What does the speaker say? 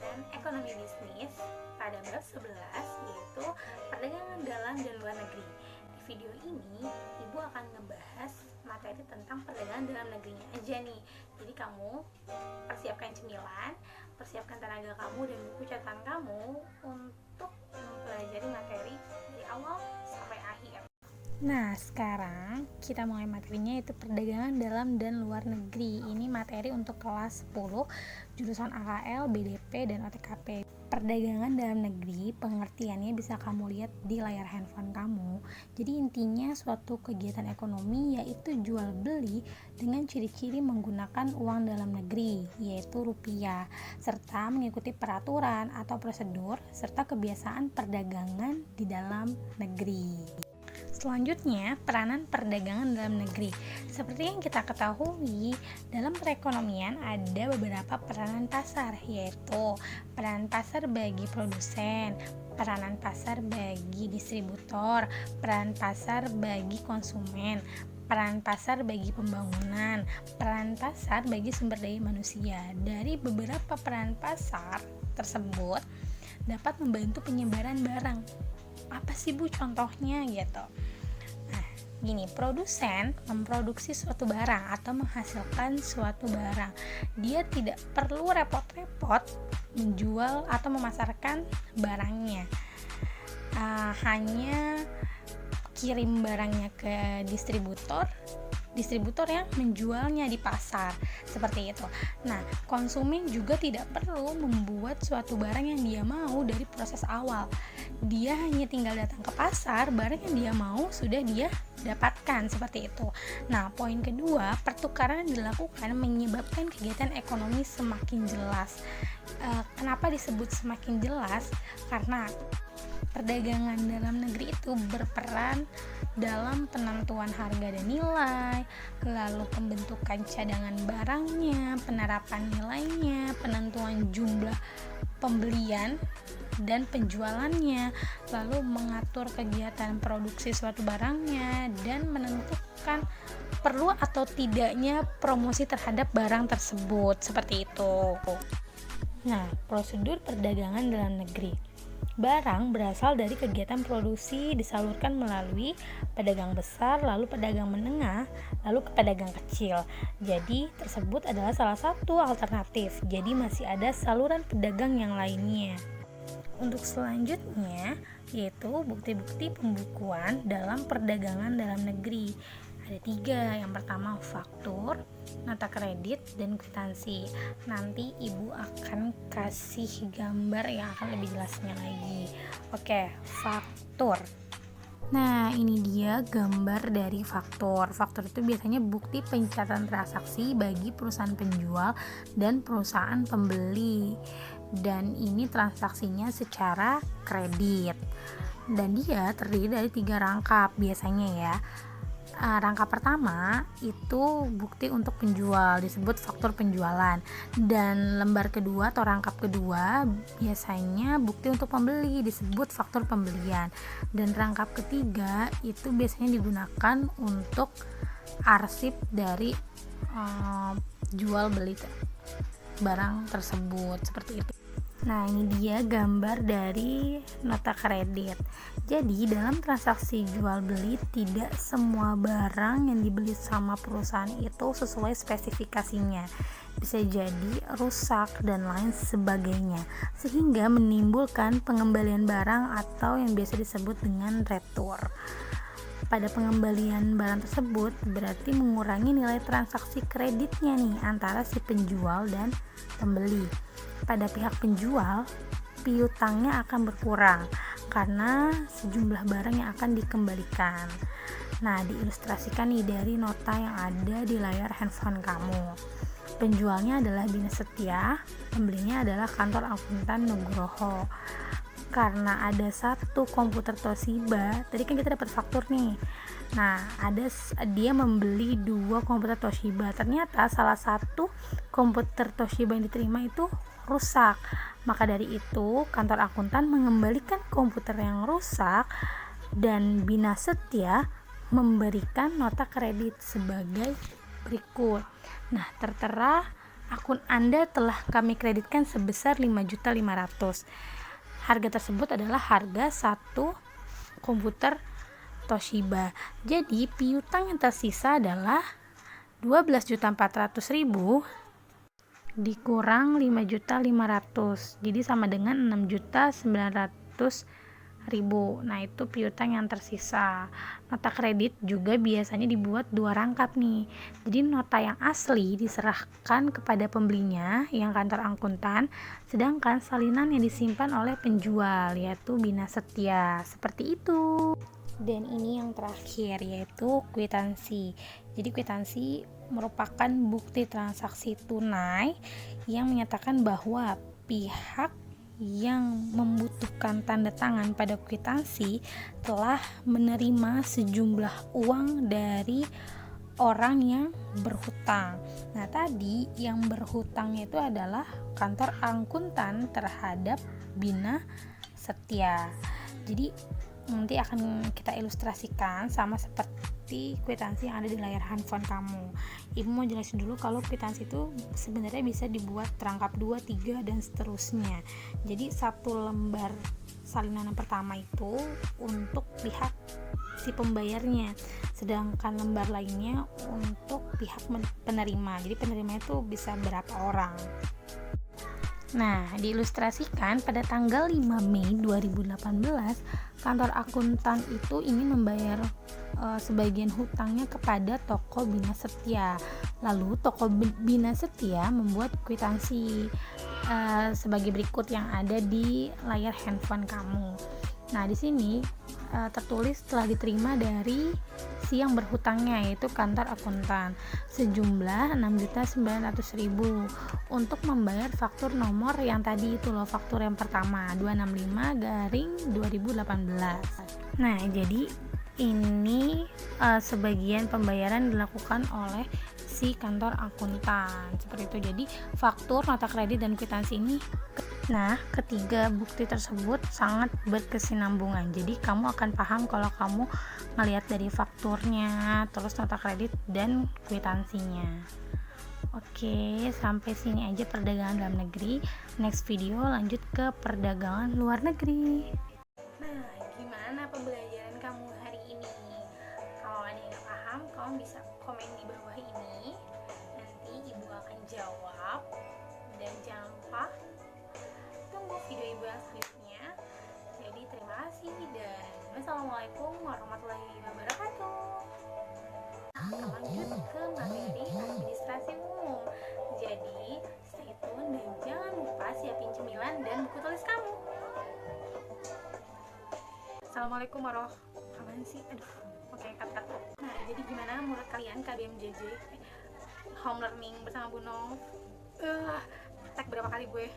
pelajaran ekonomi bisnis pada bab 11, yaitu perdagangan dalam dan luar negeri. Di video ini Ibu akan ngebahas materi tentang perdagangan dalam negerinya aja nih. Jadi kamu persiapkan cemilan, persiapkan tenaga kamu dan buku catatan kamu untuk mempelajari materi dari awal sampai akhir. Nah, sekarang kita mulai materinya, yaitu perdagangan dalam dan luar negeri. Ini materi untuk kelas 10, jurusan AKL, BDP, dan OTKP. Perdagangan dalam negeri, pengertiannya bisa kamu lihat di layar handphone kamu. Jadi intinya suatu kegiatan ekonomi yaitu jual beli dengan ciri-ciri menggunakan uang dalam negeri, yaitu rupiah, serta mengikuti peraturan atau prosedur serta kebiasaan perdagangan di dalam negeri. Selanjutnya, peranan perdagangan dalam negeri. Seperti yang kita ketahui, dalam perekonomian ada beberapa peranan pasar, yaitu peranan pasar bagi produsen, peranan pasar bagi distributor, peranan pasar bagi konsumen, peran pasar bagi pembangunan, peran pasar bagi sumber daya manusia. Dari beberapa peran pasar tersebut dapat membantu penyebaran barang. Apa sih Bu contohnya gitu? Nah, gini, produsen memproduksi suatu barang atau menghasilkan suatu barang. Dia tidak perlu repot-repot menjual atau memasarkan barangnya. Hanya kirim barangnya ke distributor yang menjualnya di pasar, seperti itu. Nah, konsumen juga tidak perlu membuat suatu barang yang dia mau dari proses awal. Dia hanya tinggal datang ke pasar, barang yang dia mau sudah dia dapatkan, seperti itu. Nah, poin kedua, pertukaran yang dilakukan menyebabkan kegiatan ekonomi semakin jelas. Kenapa disebut semakin jelas? Karena perdagangan dalam negeri itu berperan dalam penentuan harga dan nilai, lalu pembentukan cadangan barangnya, penerapan nilainya, penentuan jumlah pembelian dan penjualannya, lalu mengatur kegiatan produksi suatu barangnya, dan menentukan perlu atau tidaknya promosi terhadap barang tersebut, seperti itu. Nah, prosedur perdagangan dalam negeri. Barang berasal dari kegiatan produksi disalurkan melalui pedagang besar, lalu pedagang menengah, lalu ke pedagang kecil. Jadi tersebut adalah salah satu alternatif. Jadi masih ada saluran pedagang yang lainnya. Untuk selanjutnya, yaitu bukti-bukti pembukuan dalam perdagangan dalam negeri. Ada 3. Yang pertama faktur, nota kredit, dan kwitansi. Nanti Ibu akan kasih gambar yang akan lebih jelasnya lagi. Oke, faktur. Nah, ini dia gambar dari faktur. Faktur itu biasanya bukti pencatatan transaksi bagi perusahaan penjual dan perusahaan pembeli. Dan ini transaksinya secara kredit. Dan dia terdiri dari 3 rangkap biasanya ya. Rangkap pertama itu bukti untuk penjual, disebut faktur penjualan, dan lembar kedua atau rangkap kedua biasanya bukti untuk pembeli, disebut faktur pembelian, dan rangkap ketiga itu biasanya digunakan untuk arsip dari jual beli barang tersebut, seperti itu. Nah, ini dia gambar dari nota kredit. Jadi, dalam transaksi jual beli tidak semua barang yang dibeli sama perusahaan itu sesuai spesifikasinya. Bisa jadi rusak dan lain sebagainya, sehingga menimbulkan pengembalian barang atau yang biasa disebut dengan retur. Pada pengembalian barang tersebut berarti mengurangi nilai transaksi kreditnya nih antara si penjual dan pembeli. Pada pihak penjual, piutangnya akan berkurang karena sejumlah barang yang akan dikembalikan. Nah, diilustrasikan nih dari nota yang ada di layar handphone kamu. Penjualnya adalah Bina Setia, pembelinya adalah kantor akuntan Nugroho. Karena ada 1 komputer Toshiba, tadi kan kita dapat faktur nih. Nah, dia membeli 2 komputer Toshiba. Ternyata salah satu komputer Toshiba yang diterima itu rusak. Maka dari itu, kantor akuntan mengembalikan komputer yang rusak dan Bina Setia memberikan nota kredit sebagai berikut. Nah, tertera akun Anda telah kami kreditkan sebesar 5.500.000. Harga tersebut adalah harga satu komputer Toshiba. Jadi piutang yang tersisa adalah 12.400.000 dikurang 5.500.000. Jadi sama dengan 6.900.000. Nah, itu piutang yang tersisa. Nota kredit juga biasanya dibuat 2 rangkap nih. Jadi nota yang asli diserahkan kepada pembelinya yang kantor akuntan, sedangkan salinan yang disimpan oleh penjual yaitu Bina Setia. Seperti itu. Dan ini yang terakhir yaitu kwitansi. Jadi kwitansi merupakan bukti transaksi tunai yang menyatakan bahwa pihak yang membutuhkan tanda tangan pada kwitansi telah menerima sejumlah uang dari orang yang berhutang. Nah, tadi yang berhutang itu adalah kantor akuntan terhadap Bina Setia. Jadi nanti akan kita ilustrasikan sama seperti kwitansi yang ada di layar handphone kamu. Ibu mau jelasin dulu kalau kwitansi itu sebenarnya bisa dibuat rangkap 2, 3 dan seterusnya. Jadi satu lembar salinan yang pertama itu untuk pihak si pembayarnya, sedangkan lembar lainnya untuk pihak penerima. Jadi penerima itu bisa berapa orang. Nah, diilustrasikan pada tanggal 5 Mei 2018, kantor akuntan itu ingin membayar sebagian hutangnya kepada toko Bina Setia. Lalu toko Bina Setia membuat kwitansi sebagai berikut yang ada di layar handphone kamu. Nah, di sini tertulis telah diterima dari si yang berhutangnya yaitu kantor akuntan sejumlah 6.900.000 untuk membayar faktur nomor yang tadi itu loh, faktur yang pertama 265/2018. Nah, jadi ini sebagian pembayaran dilakukan oleh si kantor akuntan seperti itu. Jadi faktur, nota kredit dan kwitansi ini. Nah, ketiga bukti tersebut sangat berkesinambungan. Jadi kamu akan paham kalau kamu melihat dari fakturnya, terus nota kredit dan kwitansinya. Oke, sampai sini aja perdagangan dalam negeri. Next video lanjut ke perdagangan luar negeri. Nah, gimana pembelajaran kamu hari ini? Kalau ada yang gak paham, kamu bisa komen di bawah ini. Nanti ibu akan jawab. Dan jangan lupa tunggu video ibu yang selanjutnya. Jadi terima kasih dan wassalamualaikum warahmatullahi wabarakatuh. Kita lanjut ke materi administrasi umum. Jadi stay tune dan jangan lupa siapin cemilan dan buku tulis kamu. Assalamualaikum warahmatullahi wabarakatuh. Oke, cut. Nah, jadi gimana menurut kalian KBMJJ home learning bersama Bu Nov? Tag berapa kali gue?